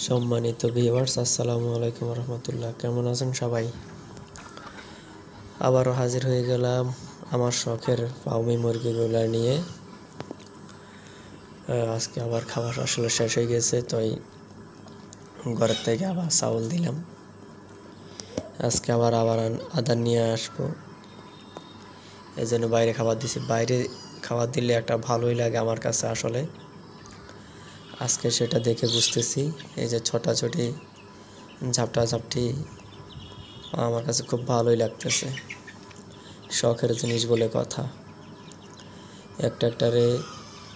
সম্মানিত ভিউয়ার্স, আসসালামু আলাইকুম রহমতুল্লাহ। কেমন আছেন সবাই? আবারও হাজির হয়ে গেলাম আমার শখের ফাউমি মুরগিগুলো নিয়ে। আজকে আবার খাবার আসলে শেষ হয়ে গেছে, তাই ঘরের থেকে আবার চাউল দিলাম। আজকে আবার আদার নিয়ে আসবো, এই জন্য বাইরে খাবার দিছি। বাইরে খাবার দিলে একটা ভালোই লাগে আমার কাছে আসলে। আজকে সেটা দেখে বুঝতেছি, এই যে ছোটাছুটি ঝাপটাঝাপটি আমার কাছে খুব ভালোই লাগতেছে। শখের জিনিস বলে কথা। একটারে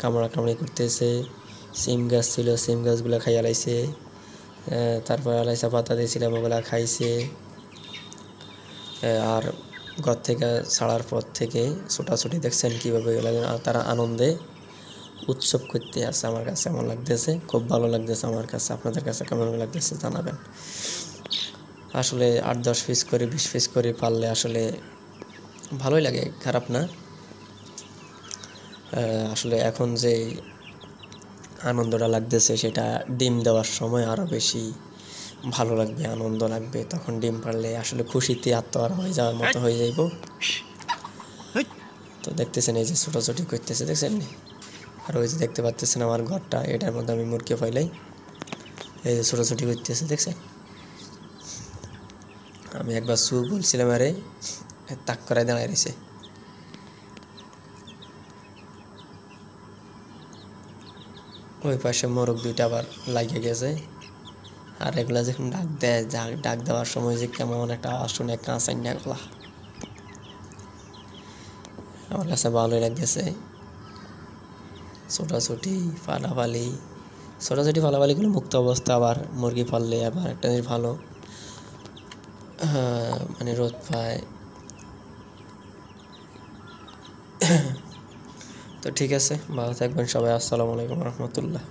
কামড়াকামড়ি করতেছে। সিম গাছ ছিল, সিম গাছগুলো খাইয়া লাইছে। তারপর আলাইচা পাতা দিয়েছিলাম, ওগুলা খাইছে। আর ঘর থেকে ছাড়ার পর থেকে ছোটাছুটি দেখছেন কীভাবে তারা আনন্দে উৎসব করতে আছে। আমার কাছে এমন লাগতেছে, খুব ভালো লাগতেছে আমার কাছে। আপনাদের কাছে কেমন লাগতেছে জানাবেন। আসলে 8-10 পিস করে 20 পিস করে পারলে আসলে ভালোই লাগে, খারাপ না। আসলে এখন যে আনন্দটা লাগতেছে সেটা ডিম দেওয়ার সময় আরও বেশি ভালো লাগবে, আনন্দ লাগবে। তখন ডিম পারলে আসলে খুশিতে আত্মহারা হয়ে যাওয়ার মতো হয়ে যাইব। তো দেখতেছেন এই যে ছোটাছুটি করতেছে, দেখছেন। আর ওই যে দেখতে পাচ্ছেন আমার ঘরটা, এটার মধ্যে আমি মুরগি ফাইলাই। এই যে ছোটাছুটি করতেছে, দেখছেন। আমি একবার বলছিলাম, আরে তাক করায় দাঁড়ায় রয়েছে। ওই পাশে মোরগ দুইটা আবার লাগিয়ে গেছে। আর এগুলা যখন ডাক দেয়, ডাক দেওয়ার সময় যে কেমন একটা আওয়াজ শুনে, কাঁচাইনা গলা, আমার কাছে ভালোই লাগতেছে। ছোটাছুটি ফালাফালিগুলো মুক্ত অবস্থা। আবার মুরগি পাললে আবার একটা জিনিস ভালো, মানে রোদ পায়। তো ঠিক আছে, ভালো থাকবেন সবাই। আসসালামু আলাইকুম রহমতুল্লাহ।